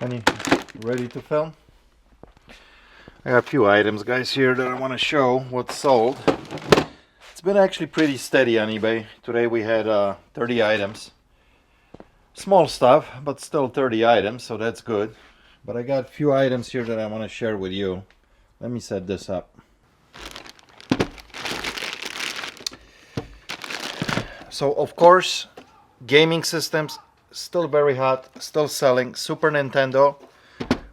Honey, ready to film? I got a few items, guys, here that I want to show what's sold. It's been actually pretty steady on eBay. Today we had 30 items. Small stuff, but still 30 items, so that's good. But I got a few items here that I want to share with you. Let me set this up. So, of course, gaming systems, still very hot, still selling. Super Nintendo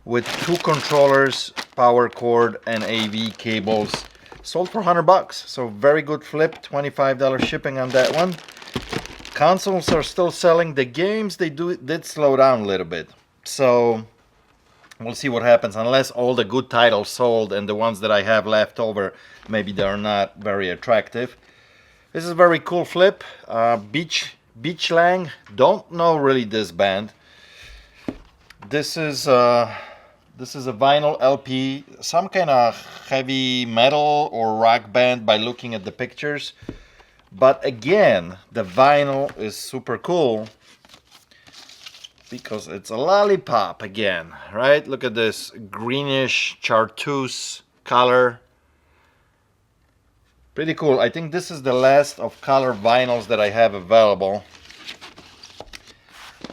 with 2 controllers, power cord, and AV cables. Sold for $100, so very good flip. $25 shipping on that one. Consoles are still selling. The games, they did slow down a little bit. So we'll see what happens, unless all the good titles sold and the ones that I have left over, maybe they're not very attractive. This is a very cool flip. Beachlang. Don't know really this band. This is a vinyl LP, some kind of heavy metal or rock band by looking at the pictures. But again, the vinyl is super cool because it's a lollipop again, right? Look at this greenish chartreuse color. Pretty cool. I think this is the last of color vinyls that I have available.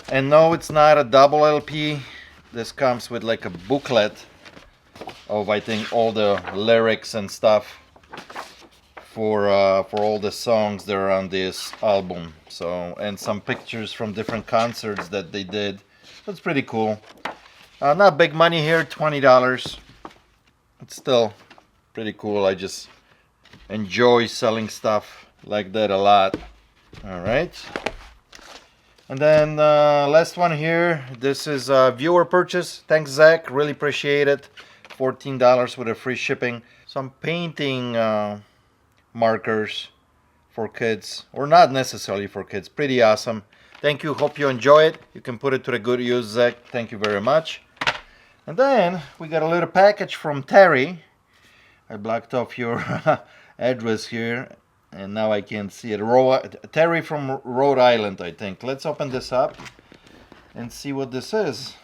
And no, it's not a double LP. This comes with like a booklet of, I think, all the lyrics and stuff for all the songs that are on this album. So, and some pictures from different concerts that they did. That's pretty cool. Not big money here, $20. It's still pretty cool. I just enjoy selling stuff like that a lot. All right. And then last one here. This is a viewer purchase. Thanks, Zach. Really appreciate it. $14 with a free shipping. Some painting markers for kids, or not necessarily for kids. Pretty awesome. Thank you. Hope you enjoy it. You can put it to the good use, Zach. Thank you very much. And then we got a little package from Terry. I blocked off your address here, and now I can see it. Terry from Rhode Island, I think. Let's open this up and see what this is.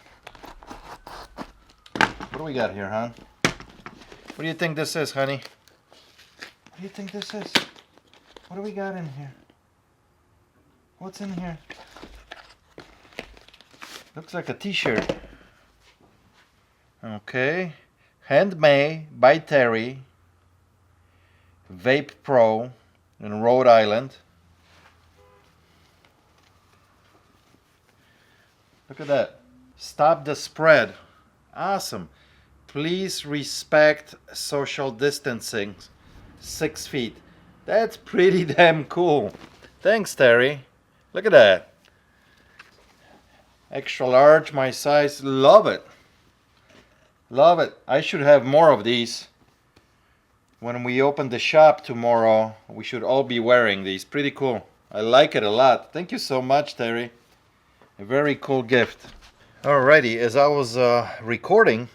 What do we got here, hon? What do you think this is, honey? What do you think this is? What do we got in here? What's in here? Looks like a t-shirt. Okay. Handmade by Terry. Vape Pro in Rhode Island. Look at that. Stop the spread. Awesome. Please respect social distancing. 6 feet. That's pretty damn cool. Thanks, Terry. Look at that. Extra large, my size. Love it. Love it. I should have more of these. When we open the shop tomorrow, we should all be wearing these. Pretty cool. I like it a lot. Thank you so much, Terry. A very cool gift. Alrighty, as I was recording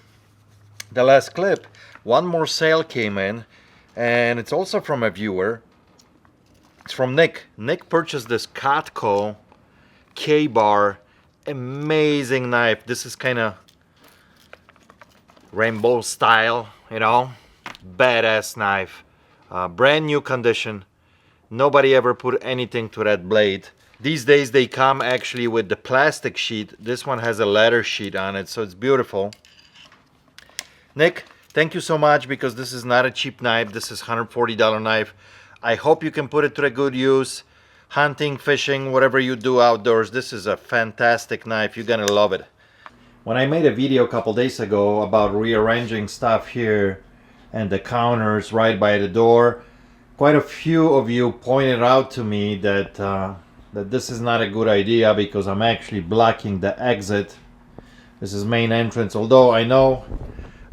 the last clip, one more sale came in, and it's also from a viewer. It's from Nick. Nick purchased this Cutco K-Bar. Amazing knife. This is kind of rainbow style, you know. Badass knife. Brand new condition. Nobody ever put anything to that blade. These days they come actually with the plastic sheet. This one has a leather sheet on it, so it's beautiful. Nick, thank you so much, because this is not a cheap knife. This is $140 knife. I hope you can put it to a good use. Hunting, fishing, whatever you do outdoors, this is a fantastic knife. You're gonna love it. When I made a video a couple days ago about rearranging stuff here and the counters right by the door, quite a few of you pointed out to me that that this is not a good idea, because I'm actually blocking the exit. This is main entrance. Although I know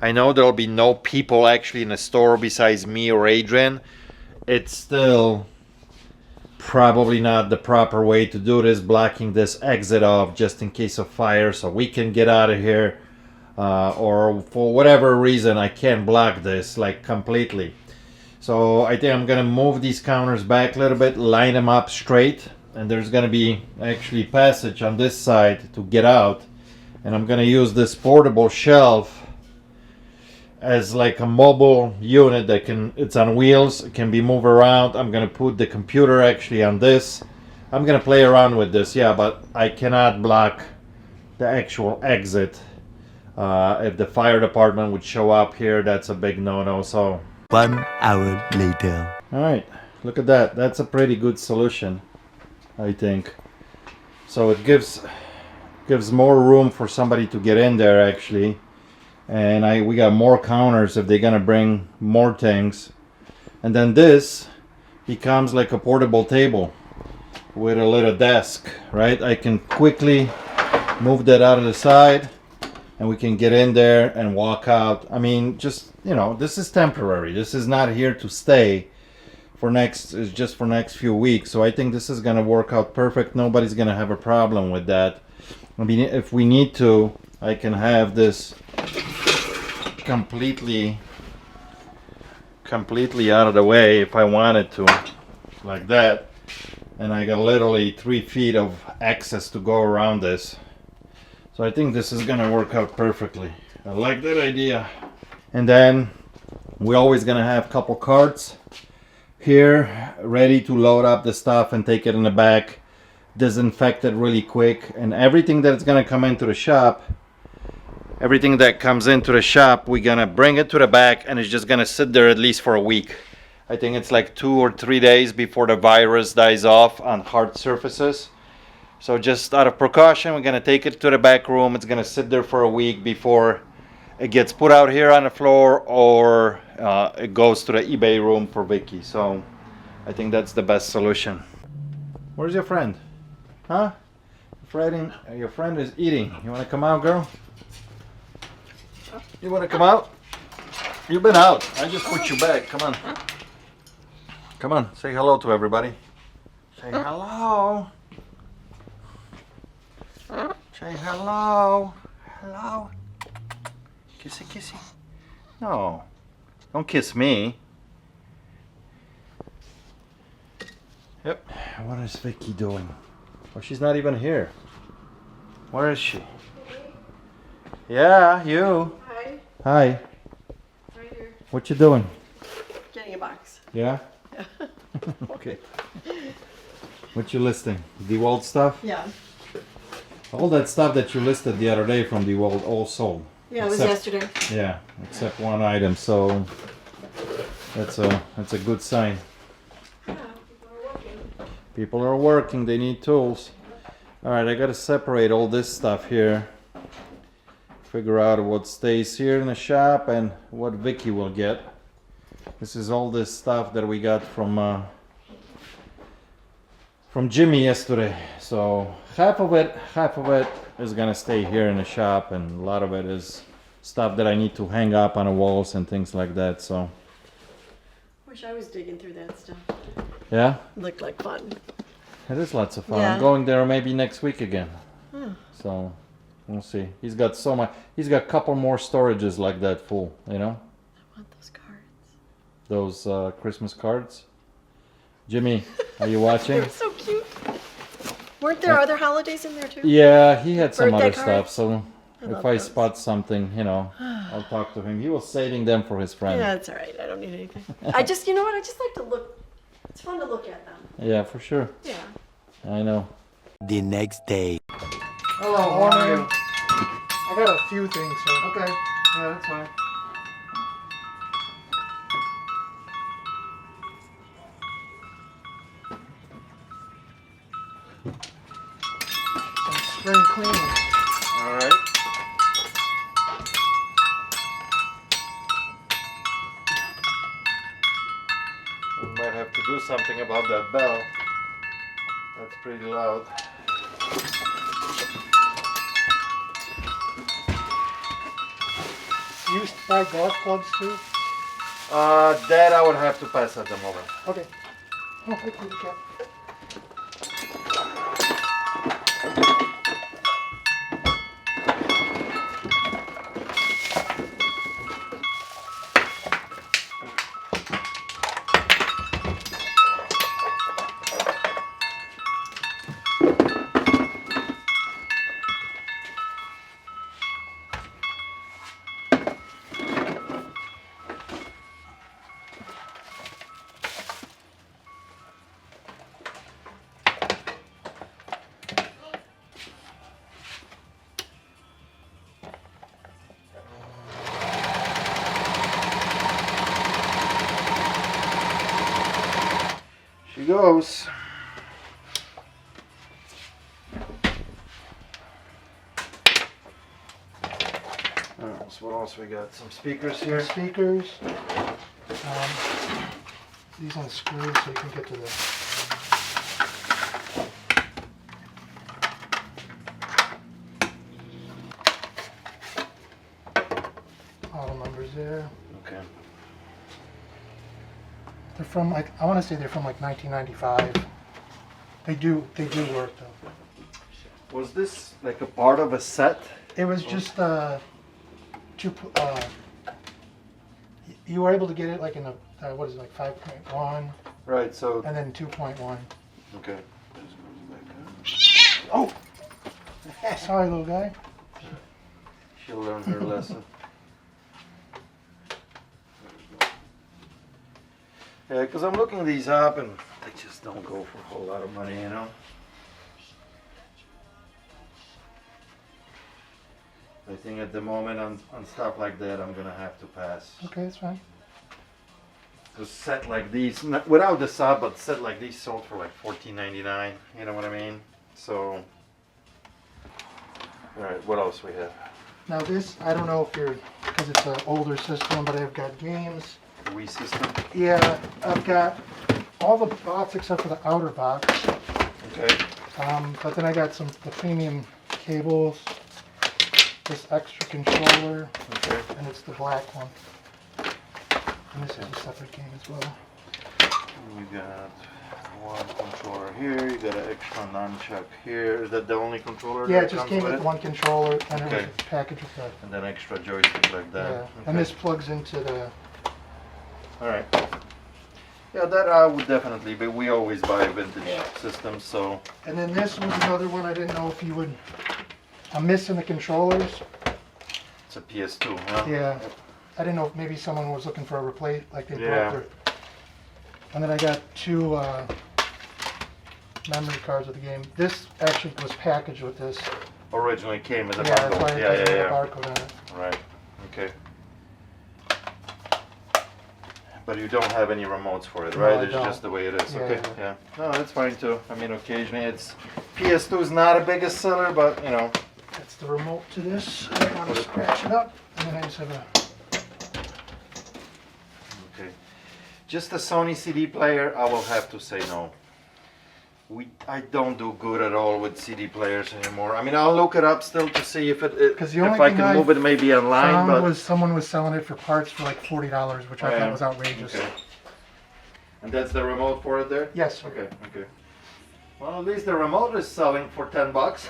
there'll be no people actually in the store besides me or Adrian, it's still probably not the proper way to do this, blocking this exit off just in case of fire, so we can get out of here. Or for whatever reason I can't block this like completely. So I think I'm gonna move these counters back a little bit, line them up straight, and there's gonna be actually passage on this side to get out. And I'm gonna use this portable shelf as like a mobile unit that it's on wheels, it can be moved around. I'm gonna put the computer actually on this. I'm gonna play around with this, yeah, but I cannot block the actual exit. If the fire department would show up here, that's a big no-no. So 1 hour later. all right, look at that. That's a pretty good solution, I think. So it gives more room for somebody to get in there actually. And we got more counters if they're gonna bring more things. And then this becomes like a portable table with a little desk, right? I can quickly move that out of the side and we can get in there and walk out. I mean, just, you know, this is temporary. This is not here to stay it's just for next few weeks. So I think this is gonna work out perfect. Nobody's gonna have a problem with that. I mean, if we need to, I can have this completely out of the way if I wanted to, like that. And I got literally 3 feet of access to go around this. So I think this is gonna work out perfectly. I like that idea. And then we're always gonna have a couple carts here ready to load up the stuff and take it in the back, disinfect it really quick. And everything that's gonna come into the shop, everything that comes into the shop, we're gonna bring it to the back and it's just gonna sit there at least for a week. I think it's like 2 or 3 days before the virus dies off on hard surfaces. So just out of precaution, we're gonna take it to the back room. It's gonna sit there for a week before it gets put out here on the floor or it goes to the eBay room for Vicky. So I think that's the best solution. Where's your friend? Huh? Your friend is eating. You wanna come out, girl? You want to come out? You've been out. I just put you back. Come on. Come on. Say hello to everybody. Say hello. Say hello. Hello. Kissy, kissy. No. Don't kiss me. Yep. What is Vicky doing? Oh, she's not even here. Where is she? Yeah, you. Hi. Right here. What you doing? Getting a box. Yeah? Okay. What you listing? DeWalt stuff? Yeah. All that stuff that you listed the other day from DeWalt all sold. Yeah, it was yesterday. Yeah, except one item. So that's a good sign. Yeah, people are working. People are working. They need tools. All right, I gotta separate all this stuff here. Figure out what stays here in the shop and what Vicky will get. This is all this stuff that we got from Jimmy yesterday. So half of it is gonna stay here in the shop, and a lot of it is stuff that I need to hang up on the walls and things like that. So Wish I was digging through that stuff. yeah, Looked like fun. it is lots of fun. Yeah. I'm going there maybe next week again. Hmm. So we'll see. He's got so much. He's got a couple more storages like that full. You know, I want those cards. those Christmas cards. Jimmy, are you watching? They're so cute. Weren't there other holidays in there too? Yeah, he had some Birthday other stuff. cards? So I if love I those. spot something, you know, I'll talk to him. He was saving them for his friend. Yeah, it's all right. I don't need anything. I just, you know what? I just like to look. It's fun to look at them. Yeah, for sure. Yeah. I know. The next day. Hello, how are you? I got a few things, sir. Okay. Yeah, that's fine. Some spring cleaning. All right. We might have to do something about that bell. That's pretty loud. You buy golf clubs too? That I would have to pass at the moment. Okay. Oh, thank you, Cap. goes. So what else we got? Some speakers here. Speakers. These unscrewed so you can get to the. Model numbers there. Okay. They're from like, I want to say they're from like 1995. They do work though. Was this like a part of a set? It was just you were able to get it like in a what is it, like 5.1 Right. So. and then 2.1. Okay. Oh, sorry, little guy. She'll learn her lesson. Yeah, because I'm looking these up and they just don't go for a whole lot of money, you know. I think at the moment on stuff like that, I'm gonna have to pass. Okay, that's fine. A set like these, without the sub, but set like these sold for like $14.99. You know what I mean? So, all right, what else we have? Now this, I don't know if you're, because it's an older system, but I've got games. Wii system. Yeah, I've got all the box except for the outer box. Okay. But then I got the premium cables, this extra controller, Okay. and it's the black one. And this is a separate game as well. You got one controller here. You got an extra nunchuck here. Is that the only controller? Yeah, that it just comes came with with it? one controller, and it was Okay. a package with the, And then extra joystick like that. yeah. Okay. And this plugs into the, All right. Yeah, that would definitely be. We always buy vintage systems, so. and then this was another one I didn't know if you would, I'm missing the controllers. It's a PS2, huh? Yeah, I didn't know if maybe someone was looking for a replace, like they Yeah. broke their. And then I got 2 memory cards with the game. This actually was packaged with this. Originally came as a Yeah, that's bundle. why it Yeah, doesn't yeah, have a yeah. barcode on it. Right. Okay. But you don't have any remotes for it, No, right? I It's don't. just the way it is. Yeah, Okay. yeah. Yeah. No, that's fine too. I mean, occasionally it's PS2 is not a biggest seller, but you know. That's the remote to this. I don't want to scratch it up. And then I just have a, Okay. Just a Sony CD player, I will have to say no. I don't do good at all with CD players anymore. I mean, I'll look it up still to see if it 'Cause the if only I thing can I move it maybe online, found but was someone was selling it for parts for like $40, which I Yeah. thought was outrageous. Okay. And that's the remote for it there? Yes. Okay, okay. Well, at least the remote is selling for $10.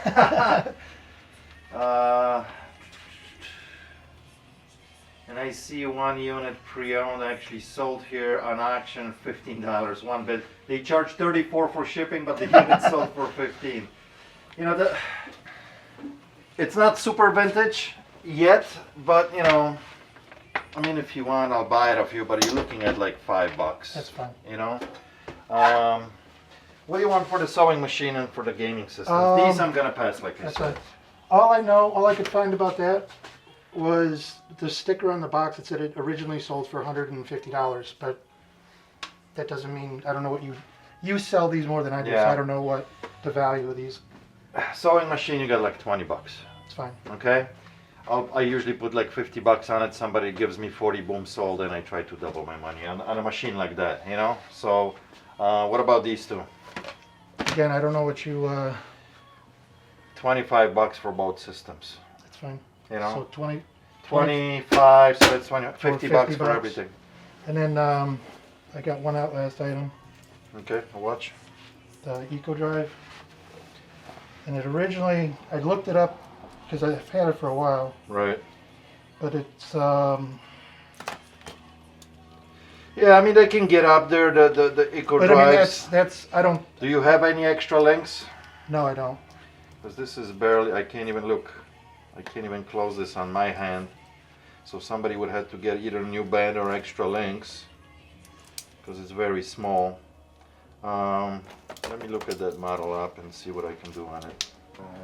And I see one unit pre-owned actually sold here on auction, $15 one bid. They charge $34 for shipping, but the unit sold for $15. You know, it's not super vintage yet, but you know, I mean, if you want, I'll buy it off you, but you're looking at like $5. That's fine. You know? What do you want for the sewing machine and for the gaming system? These I'm gonna pass like this. That's it. All I could find about that was the sticker on the box that said it originally sold for $150, but that doesn't mean, I don't know what you sell these more than I do, so Yeah. I don't know what the value of these. Sewing machine, you got like $20. It's fine. Okay? I usually put like $50 on it. Somebody gives me 40, boom, sold, and I try to double my money on a machine like that, you know? So, what about these two? Again, I don't know what you, $25 for both systems. that's fine. You know? So 20, 25, so that's 20, $50 50 for bucks. everything. and then I got one Outlast item, Okay, a watch. the Eco Drive. And it originally, I looked it up because I've had it for a while, Right. but it's, Yeah, I mean, they can get up there, the Eco but I mean, Drives. I don't, Do you have any extra links? no, I don't. Because this is barely, I can't even look. I can't even close this on my hand. So somebody would have to get either a new band or extra links. Because it's very small. Let me look at that model up and see what I can do on it.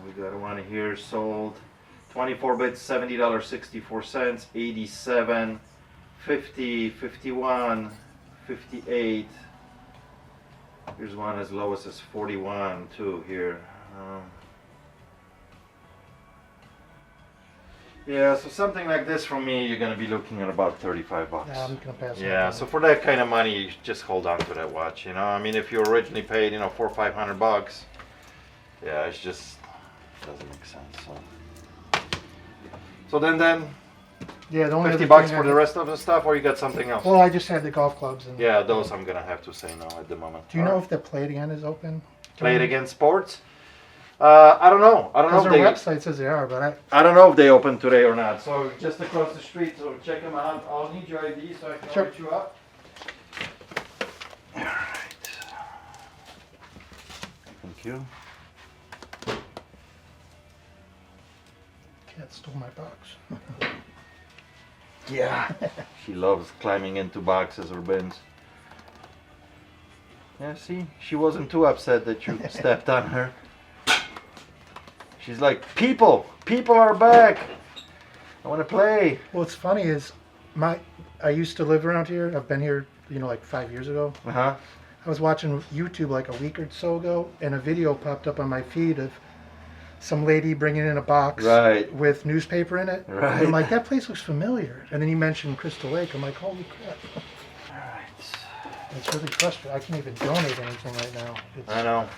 We got one here sold. 24 bits, $70.64, 87, 50, 51, 58, Here's one as low as 41 too here. Yeah, so something like this from me, you're gonna be looking at about 35 bucks. Yeah, I'm gonna pass. Yeah, so for that kind of money, you just hold on to that watch, you know? I mean, if you originally paid, you know, 400 or 500 bucks, yeah, it's just doesn't make sense. So then Yeah, the only 50 other bucks thing for the rest of the stuff, or you got something else? Well, I just had the golf clubs. And Yeah, those I'm gonna have to say no at the moment. Do you know if the Play It Again is open? Play It Again Sports? I don't know. I don't know Because if their they. website says they are, but I don't know if they open today or not. So just across the street. So check them out. I'll need your ID so I can Sure. look you up. All right. Thank you. Cat stole my box. Yeah. She loves climbing into boxes or bins. Yeah, see, she wasn't too upset that you stepped on her. She's like, people are back. I want to play. What's funny is I used to live around here. I've been here, like 5 years ago. Uh-huh. I was watching YouTube like a week or so ago, and a video popped up on my feed of some lady bringing in a box Right. with newspaper in it. Right. And I'm like, that place looks familiar. And then you mentioned Crystal Lake. I'm like, holy crap. Alright. It's really frustrating. I can't even donate anything right now. I know.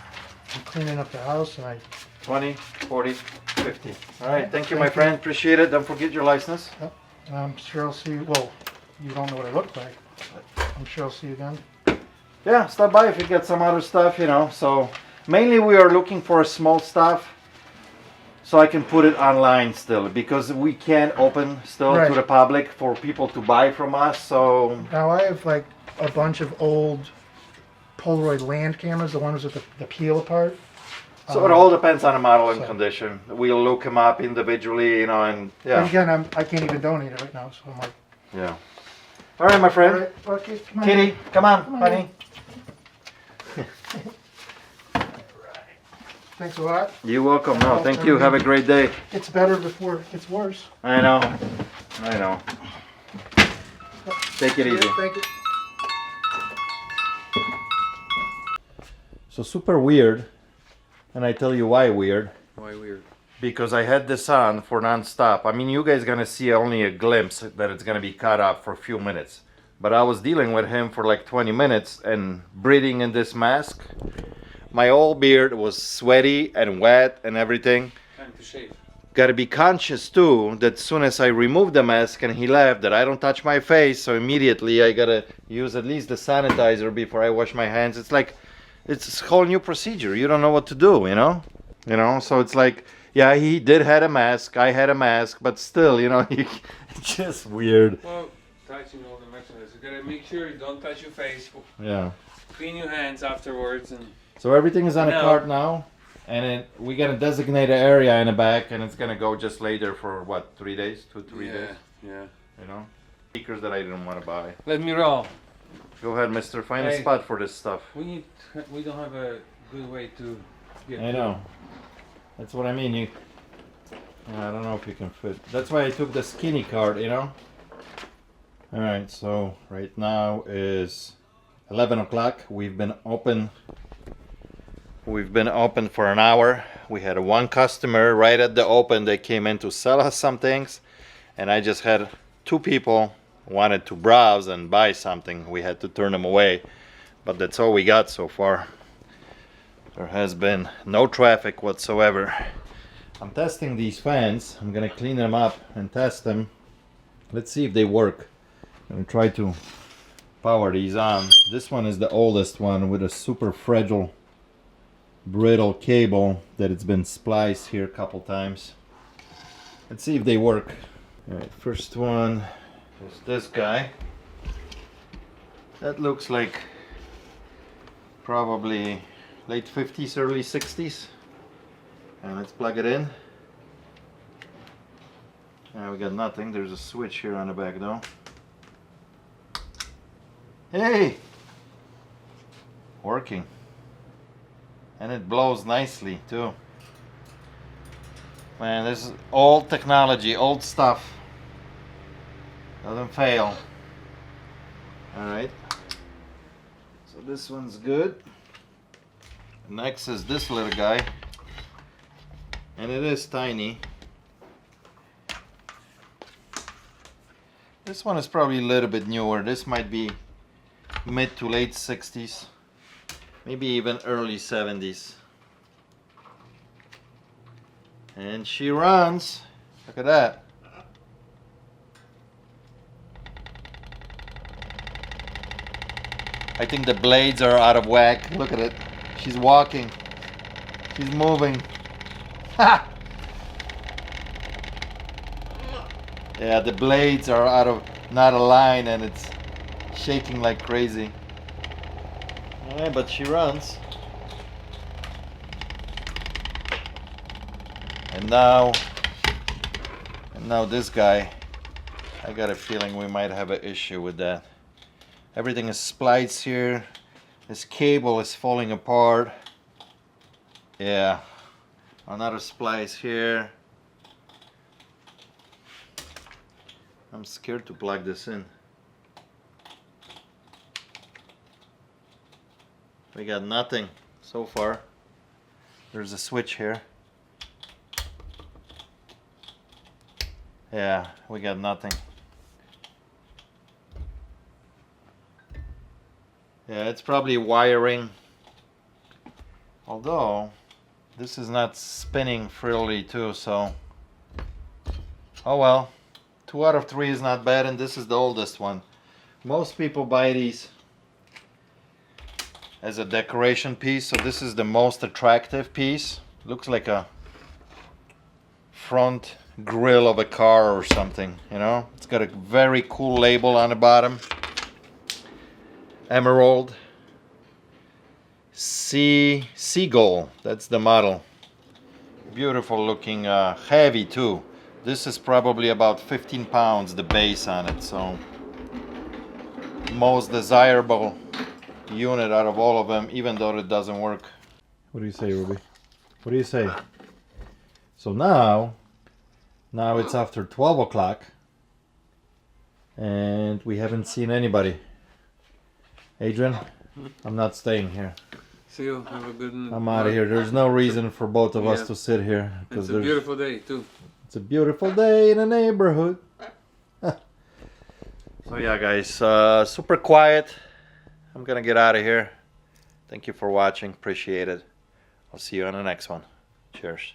I'm cleaning up the house, and 20, 40, 50. Alright, thank you, my friend. Appreciate it. Don't forget your license. I'm sure I'll see you. Well, you don't know what I look like, but I'm sure I'll see you again. Yeah, stop by if you get some other stuff, So mainly we are looking for small stuff so I can put it online still, because we can't open still Right. to the public for people to buy from us. So Now I have like a bunch of old Polaroid land cameras, the ones with the peel apart. it all depends on the model and so- condition. We'll look them up individually, and And yeah, again, I can't even donate it right now, so I'm like, yeah. All right, my all friend. right, okay, come on. Kitty, come on, Come on. honey. Thanks a lot. You're welcome. No, thank you. Have a great day. It's better before it gets worse. I know. Take it easy. Thank you. So super weird, and I tell you why weird. Why weird? Because I had this on for non-stop. I mean, you guys gonna see only a glimpse that it's gonna be cut up for a few minutes. But I was dealing with him for like 20 minutes and breathing in this mask. My whole beard was sweaty and wet and everything. Time to shave. Gotta be conscious too that as soon as I removed the mask and he left, that I don't touch my face. So immediately I gotta use at least the sanitizer before I wash my hands. It's like, it's a whole new procedure. You don't know what to do, So it's like, yeah, he did had a mask. I had a mask, but still, it's just weird. Well, touching all the mechanisms. You gotta make sure you don't touch your face. Yeah. Clean your hands afterwards, and So everything is on a No. cart now, and we got a designated area in the back, and it's gonna go just later for what, 3 days, 2-3 days, yeah. Speakers that I didn't want to buy. Let me roll. Go ahead, mister. Find a Hey. spot for this stuff. We don't have a good way to get. I know. That's what I mean. I don't know if you can fit. That's why I took the skinny cart, Alright, so right now is 11 o'clock. We've been open for an hour. We had one customer right at the open. They came in to sell us some things, and I just had 2 people wanted to browse and buy something. We had to turn them away, but that's all we got so far. There has been no traffic whatsoever. I'm testing these fans. I'm gonna clean them up and test them. Let's see if they work. I'm gonna try to power these on. This one is the oldest one with a super fragile, brittle cable that it's been spliced here a couple times. Let's see if they work. Alright, first one is this guy. That looks like probably late 50s, early 60s. And let's plug it in. We got nothing. There's a switch here on the back though. Hey! Working. And it blows nicely too. Man, this is old technology, old stuff. Doesn't fail. Alright. So this one's good. Next is this little guy, and it is tiny. This one is probably a little bit newer. This might be mid to late 60s, maybe even early 70s. And she runs. Look at that. I think the blades are out of whack. Look at it. She's walking. She's moving. Ha! Yeah, the blades are not aligned, and it's shaking like crazy. Yeah, but she runs. And now this guy, I got a feeling we might have an issue with that. Everything is spliced here. This cable is falling apart. Yeah, another splice here. I'm scared to plug this in. We got nothing so far. There's a switch here. Yeah, we got nothing. Yeah, it's probably wiring. Although, this is not spinning freely too, so... Oh well. 2 out of 3 is not bad, and this is the oldest one. Most people buy these as a decoration piece, so this is the most attractive piece. Looks like a front grille of a car or something, you know. It's got a very cool label on the bottom. Emerald Seagull, that's the model. Beautiful looking, heavy too. This is probably about 15 pounds, the base on it, so most desirable unit out of all of them, even though it doesn't work. What do you say, Ruby? What do you say? So now it's after 12 o'clock and we haven't seen anybody. Adrian, I'm not staying here. See you. Have a good night. I'm out of here. There's no reason for both of us to sit here. It's a beautiful day too. It's a beautiful day in the neighborhood. So yeah, guys, super quiet. I'm gonna get out of here. Thank you for watching. Appreciate it. I'll see you on the next one. Cheers.